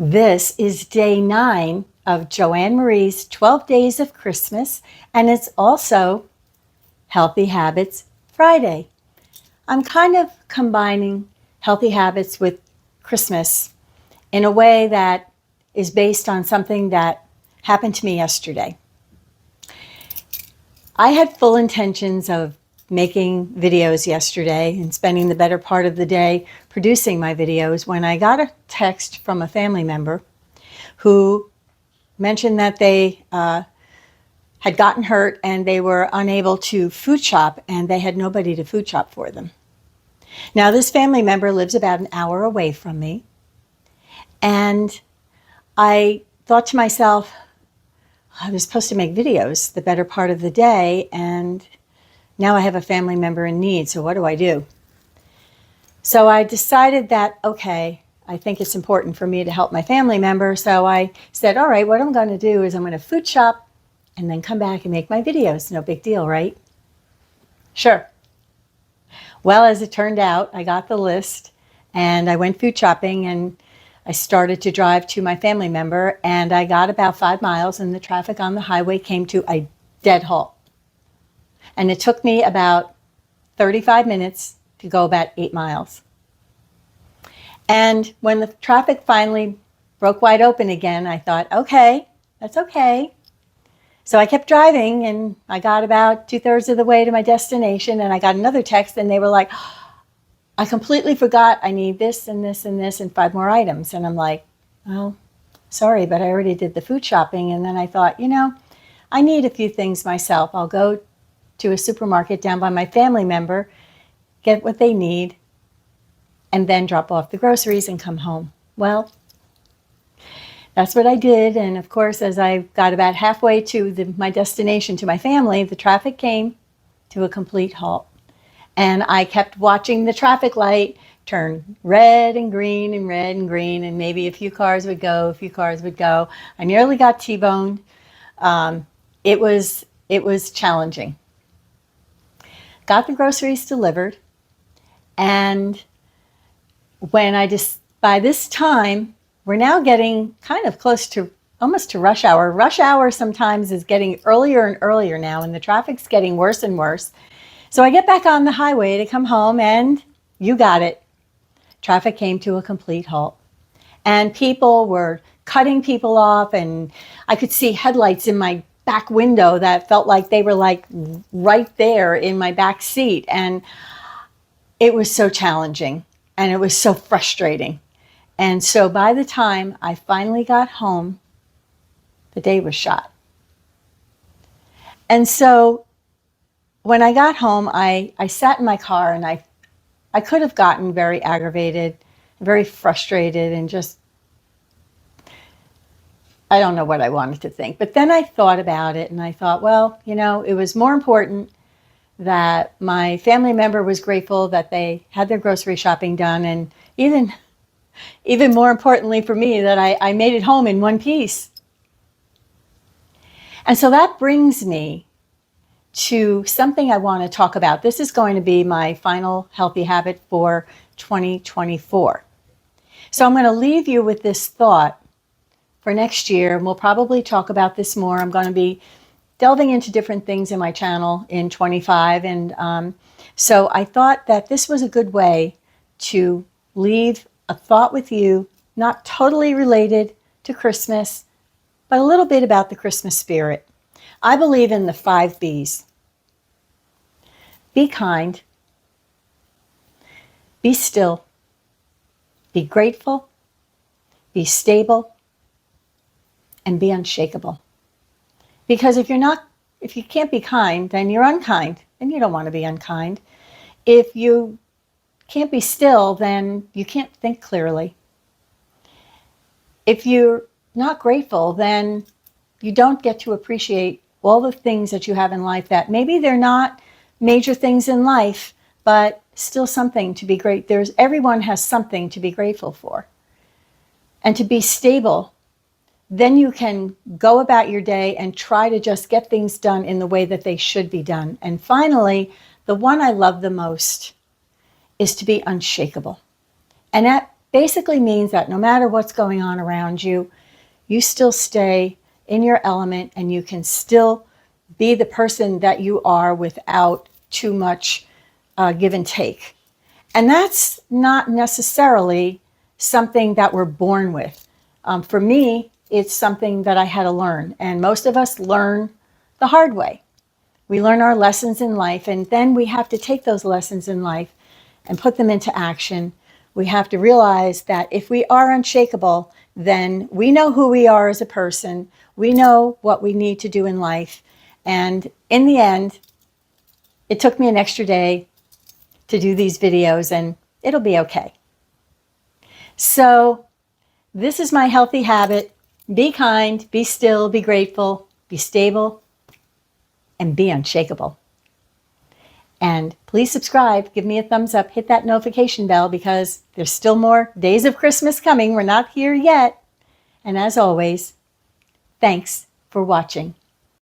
This is day 9 of Joanne Marie's 12 Days of Christmas, and it's also Healthy Habits Friday. I'm kind of combining healthy habits with Christmas in a way that is based on something that happened to me yesterday. I had full intentions of making videos yesterday and spending the better part of the day producing my videos when I got a text from a family member who mentioned that they had gotten hurt and they were unable to food shop and they had nobody to food shop for them. Now, this family member lives about an hour away from me, and I thought to myself, I was supposed to make videos the better part of the day, and now I have a family member in need, so what do I do? So I decided that, okay, I think it's important for me to help my family member, so I said, all right, what I'm going to do is I'm going to food shop and then come back and make my videos. No big deal, right? Sure. Well, as it turned out, I got the list, and I went food shopping, and I started to drive to my family member, and I got about 5 miles, and the traffic on the highway came to a dead halt. And it took me about 35 minutes to go about 8 miles. And when the traffic finally broke wide open again, I thought, okay, that's okay. So I kept driving, and I got about 2/3 of the way to my destination, and I got another text, and they were like, I completely forgot I need this and this and this and 5 more items. And I'm like, well, sorry, but I already did the food shopping. And then I thought, I need a few things myself. I'll go to a supermarket down by my family member, get what they need, and then drop off the groceries and come home. Well, that's what I did. And of course, as I got about halfway to my destination, to my family, the traffic came to a complete halt. And I kept watching the traffic light turn red and green and red and green, and maybe a few cars would go, a few cars would go. I nearly got T-boned. It was challenging. Got the groceries delivered, and by this time, we're now getting kind of close to almost to rush hour. Rush hour sometimes is getting earlier and earlier now, and the traffic's getting worse and worse. So I get back on the highway to come home, and you got it. Traffic came to a complete halt. And people were cutting people off, and I could see headlights in my back window that felt like they were like right there in my back seat. And it was so challenging, and it was so frustrating. And so by the time I finally got home, the day was shot. And so when I got home, I sat in my car, and I could have gotten very aggravated, very frustrated, and just, I don't know what I wanted to think. But then I thought about it, and I thought, well, it was more important that my family member was grateful that they had their grocery shopping done, and even more importantly for me, that I made it home in one piece. And so that brings me to something I want to talk about. This is going to be my final healthy habit for 2024. So I'm going to leave you with this thought for next year, and we'll probably talk about this more. I'm going to be delving into different things in my channel in 25, and so I thought that this was a good way to leave a thought with you, not totally related to Christmas, but a little bit about the Christmas spirit. I believe in the 5 B's. Be kind, be still, be grateful, be stable, and be unshakable. Because if you can't be kind, then you're unkind, and you don't want to be unkind. If you can't be still, then you can't think clearly. If you're not grateful, then you don't get to appreciate all the things that you have in life that maybe they're not major things in life, but still something to be great. Everyone has something to be grateful for. And to be stable, then you can go about your day and try to just get things done in the way that they should be done. And the one I love the most is to be unshakable. And that basically means that no matter what's going on around you, you still stay in your element and you can still be the person that you are without too much give and take. And that's not necessarily something that we're born with. For me, it's something that I had to learn. And most of us learn the hard way. We learn our lessons in life, and then we have to take those lessons in life and put them into action. We have to realize that if we are unshakable, then we know who we are as a person. We know what we need to do in life. And in the end, it took me an extra day to do these videos, and it'll be okay. So this is my healthy habit. Be kind, be still, be grateful, be stable, and be unshakable. And please subscribe, give me a thumbs up, hit that notification bell because there's still more days of Christmas coming. We're not here yet. And as always, thanks for watching.